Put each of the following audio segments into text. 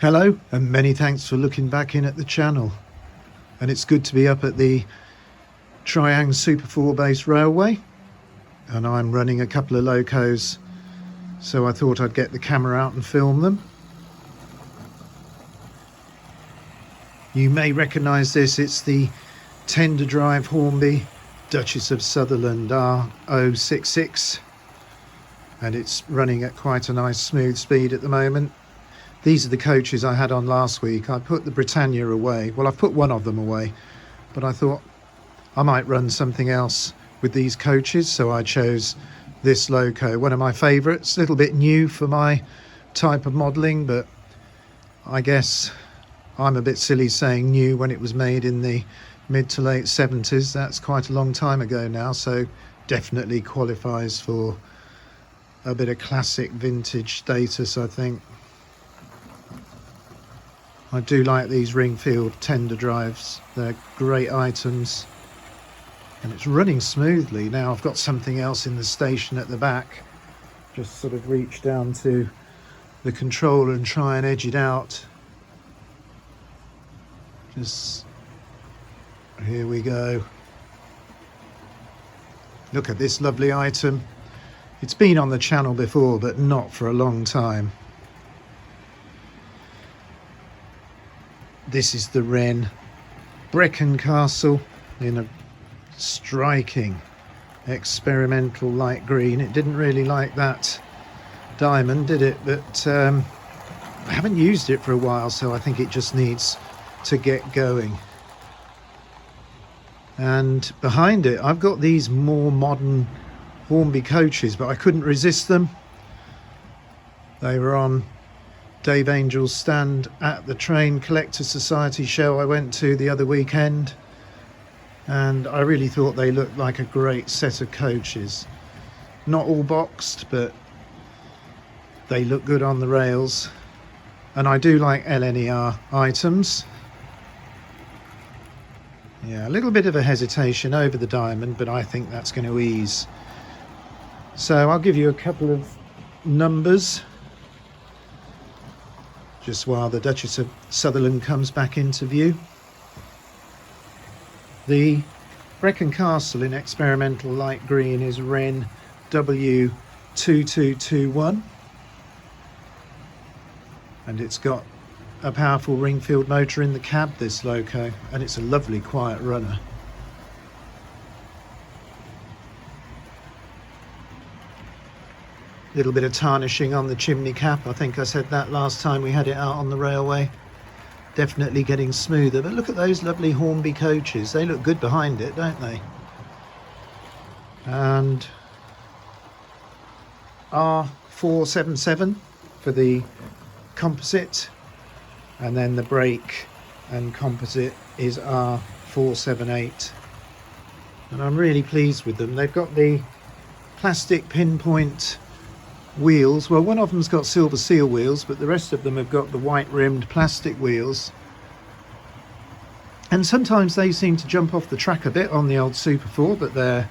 Hello, and many thanks for looking back in at the channel. And it's good to be up at the Tri-ang Super 4 base railway, and I'm running a couple of locos, so I thought I'd get the camera out and film them. You may recognise this, it's the tender drive Hornby Duchess of Sutherland R.066, and it's running at quite a nice smooth speed at the moment. These are the coaches I had on last week. I put the Britannia away. Well, I've put one of them away, but I thought I might run something else with these coaches, so I chose this loco, one of my favourites. A little bit new for my type of modelling, but I guess I'm a bit silly saying new when it was made in the mid to late 70s. That's quite a long time ago now, so definitely qualifies for a bit of classic vintage status, I think. I do like these Ringfield tender drives. They're great items, and it's running smoothly. Now I've got something else in the station at the back. Just sort of reach down to the controller and try and edge it out. Just here we go. Look at this lovely item. It's been on the channel before, but not for a long time. This is the Wrenn Brecon Castle in a striking experimental light green. It didn't really like that diamond, did it? But I haven't used it for a while, so I think it just needs to get going. And behind it I've got these more modern Hornby coaches, but I couldn't resist them. They were on Dave Angel's stand at the Train Collector Society show I went to the other weekend, and I really thought they looked like a great set of coaches. Not all boxed, but they look good on the rails, and I do like LNER items. Yeah, a little bit of a hesitation over the diamond, but I think that's going to ease. So I'll give you a couple of numbers just while the Duchess of Sutherland comes back into view. The Brecon Castle in experimental light green is Wrenn W.2221, and it's got a powerful Ringfield motor in the cab, this loco, and it's a lovely quiet runner. Little bit of tarnishing on the chimney cap. I think I said that last time we had it out on the railway. Definitely getting smoother, but look at those lovely Hornby coaches. They look good behind it, don't they? And R477 for the composite, and then the brake and composite is R478, and I'm really pleased with them. They've got the plastic pinpoint wheels. Well, one of them's got silver seal wheels, but the rest of them have got the white rimmed plastic wheels, and sometimes they seem to jump off the track a bit on the old Super 4, but they're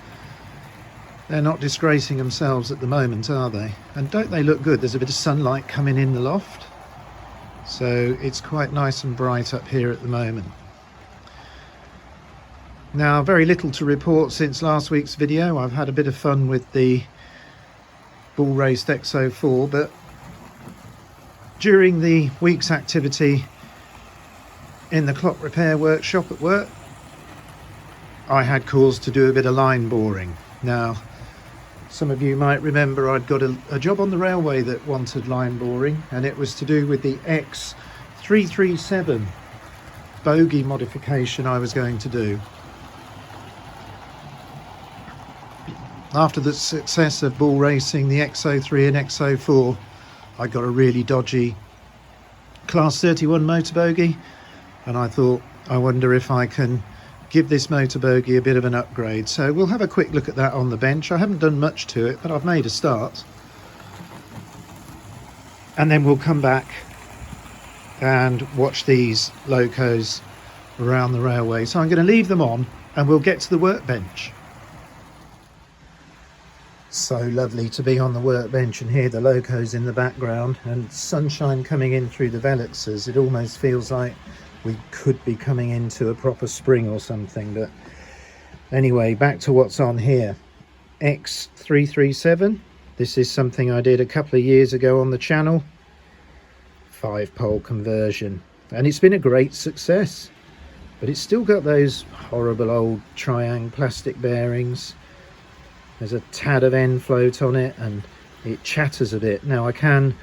not disgracing themselves at the moment, are they? And don't they look good? There's a bit of sunlight coming in the loft, so it's quite nice and bright up here at the moment. Now, very little to report since last week's video. I've had a bit of fun with the bull raced X04, but during the week's activity in the clock repair workshop at work, I had cause to do a bit of line boring. Now, some of you might remember I'd got a job on the railway that wanted line boring, and it was to do with the X337 bogie modification I was going to do. After the success of bull racing the X03 and X04, I got a really dodgy Class 31 motor bogie, and I thought, I wonder if I can give this motor bogie a bit of an upgrade. So we'll have a quick look at that on the bench. I haven't done much to it, but I've made a start. And then we'll come back and watch these locos around the railway. So I'm going to leave them on and we'll get to the workbench. So lovely to be on the workbench and hear the Locos in the background and sunshine coming in through the velexes. It almost feels like we could be coming into a proper spring or something. But anyway, back to what's on here. X337. This is something I did a couple of years ago on the channel. 5-pole conversion, and it's been a great success, but it's still got those horrible old Tri-ang plastic bearings. There's a tad of end float on it and it chatters a bit. Now I can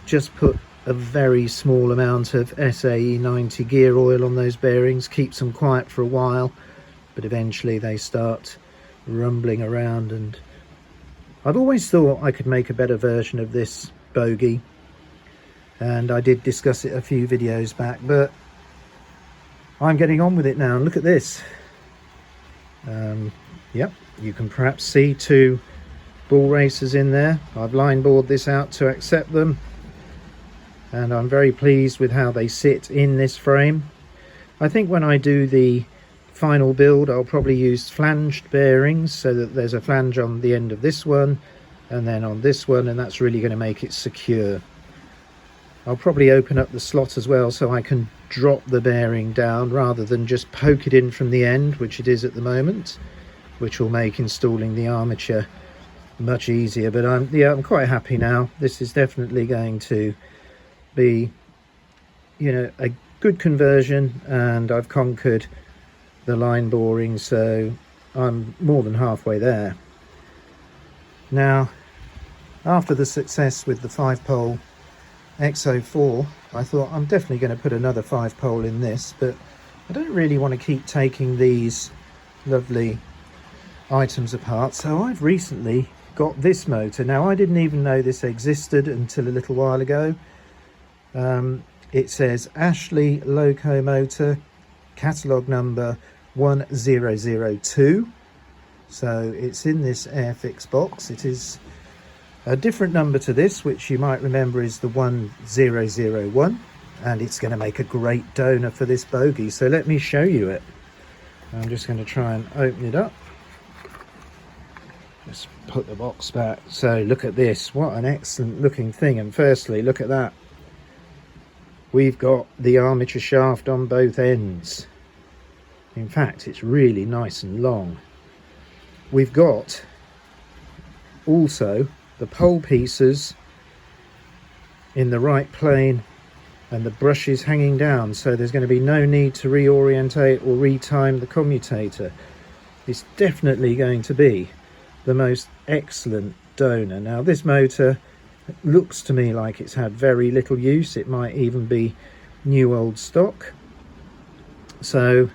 just put a very small amount of SAE 90 gear oil on those bearings, keeps them quiet for a while, but eventually they start rumbling around. And I've always thought I could make a better version of this bogie, and I did discuss it a few videos back, but I'm getting on with it now. And look at this. Yep, you can perhaps see 2 bull racers in there. I've line bored this out to accept them, and I'm very pleased with how they sit in this frame. I think when I do the final build, I'll probably use flanged bearings, so that there's a flange on the end of this one and then on this one, and that's really going to make it secure. I'll probably open up the slot as well so I can drop the bearing down rather than just poke it in from the end, which it is at the moment, which will make installing the armature much easier. But I'm quite happy now. This is definitely going to be, you know, a good conversion, and I've conquered the line boring, so I'm more than halfway there. Now, after the success with the 5-pole X04, I thought I'm definitely going to put another 5-pole in this, but I don't really want to keep taking these lovely items apart, so I've recently got this motor. Now, I didn't even know this existed until a little while ago. It says Ashley Loco motor, catalogue number 1002, so it's in this Airfix box. It is a different number to this, which you might remember is the 1001, and it's going to make a great donor for this bogie. So let me show you it. I'm just going to try and open it up. Just put the box back. So look at this, what an excellent looking thing. And firstly, look at that. We've got the armature shaft on both ends. In fact, it's really nice and long. We've got also the pole pieces in the right plane and the brushes hanging down, so there's going to be no need to reorientate or retime the commutator. It's definitely going to be the most excellent donor. Now, this motor looks to me like it's had very little use. It might even be new old stock. So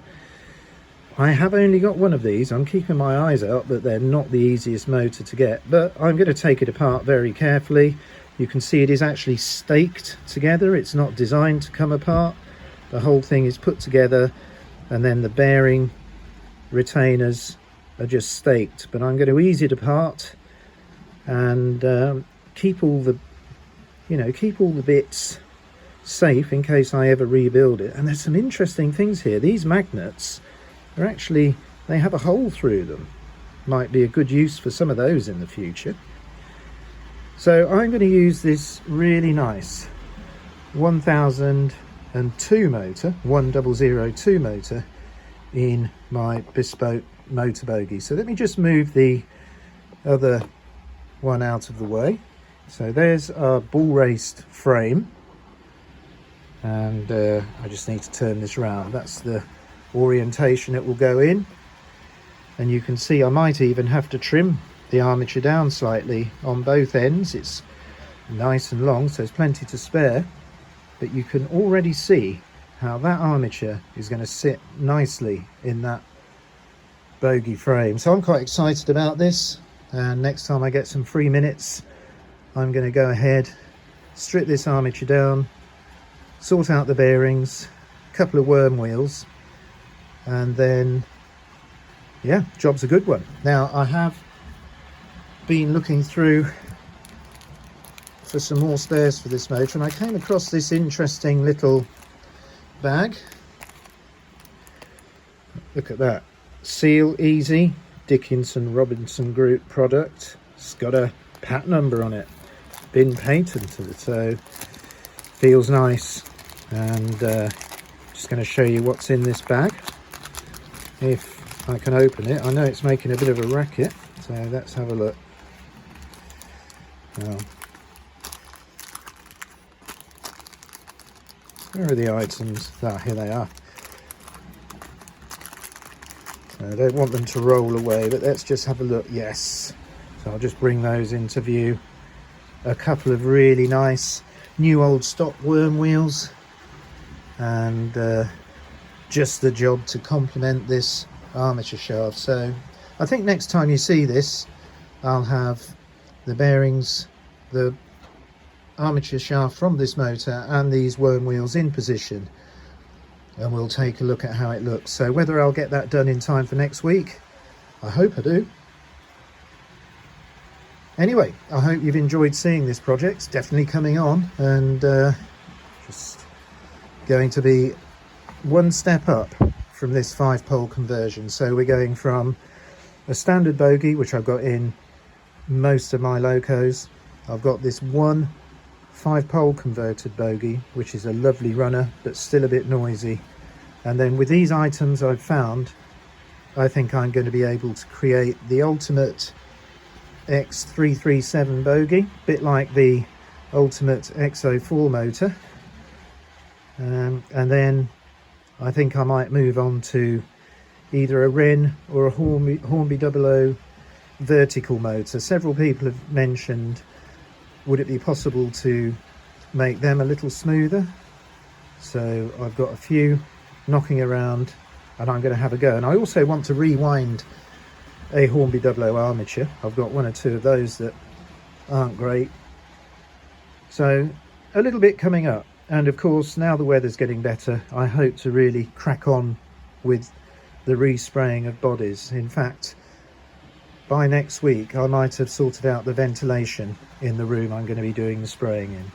I have only got one of these. I'm keeping my eyes out, but they're not the easiest motor to get. But I'm going to take it apart very carefully. You can see it is actually staked together. It's not designed to come apart. The whole thing is put together, and then the bearing retainers are just staked. But I'm going to ease it apart and keep all the bits safe in case I ever rebuild it. And there's some interesting things here. These magnets are actually, they have a hole through them. Might be a good use for some of those in the future. So I'm going to use this really nice 1002 motor, 1002 motor in my bespoke motor bogie. So let me just move the other one out of the way. So there's our bull raced frame, and I just need to turn this round. That's the orientation it will go in, and you can see I might even have to trim the armature down slightly on both ends. It's nice and long, so there's plenty to spare, but you can already see how that armature is going to sit nicely in that bogie frame. So I'm quite excited about this, and next time I get some free minutes, I'm going to go ahead, strip this armature down, sort out the bearings, a couple of worm wheels, and then yeah, job's a good one. Now, I have been looking through for some more spares for this motor, and I came across this interesting little bag. Look at that. Seal Easy, Dickinson Robinson Group product. It's got a pat number on it, been patented, so feels nice. And just going to show you what's in this bag if I can open it. I know it's making a bit of a racket, so let's have a look. Now, where are the items? Ah, here they are. So I don't want them to roll away, but let's just have a look. Yes, so I'll just bring those into view. A couple of really nice new old stock worm wheels, and just the job to complement this armature shaft. So I think next time you see this, I'll have the bearings, the armature shaft from this motor and these worm wheels in position, and we'll take a look at how it looks. So whether I'll get that done in time for next week, I hope I do. Anyway, I hope you've enjoyed seeing this project. It's definitely coming on, and just going to be one step up from this 5-pole conversion. So we're going from a standard bogie, which I've got in most of my Locos. I've got this one 5-pole converted bogie, which is a lovely runner but still a bit noisy. And then with these items I've found, I think I'm going to be able to create the ultimate X337 bogie, bit like the ultimate X04 motor. And then I think I might move on to either a Wrenn or a Hornby 00 vertical motor. Several people have mentioned, would it be possible to make them a little smoother? So I've got a few knocking around and I'm going to have a go. And I also want to rewind a Hornby 00 armature. I've got one or two of those that aren't great. So a little bit coming up. And of course, now the weather's getting better, I hope to really crack on with the respraying of bodies. In fact, by next week I might have sorted out the ventilation in the room I'm going to be doing the spraying in.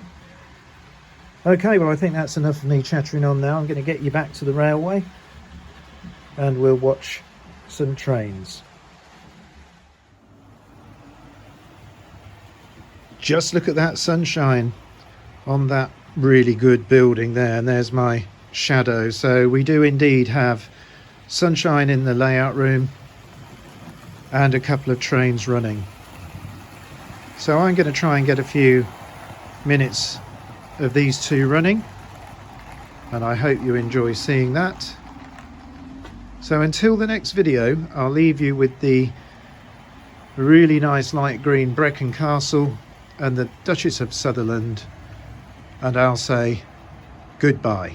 Okay, well I think that's enough of me chattering on now. I'm going to get you back to the railway and we'll watch some trains. Just look at that sunshine on that really good building there, and there's my shadow. So we do indeed have sunshine in the layout room and a couple of trains running. So I'm going to try and get a few minutes of these two running, and I hope you enjoy seeing that. So until the next video, I'll leave you with the really nice light green Brecon Castle and the Duchess of Sutherland, and I'll say goodbye.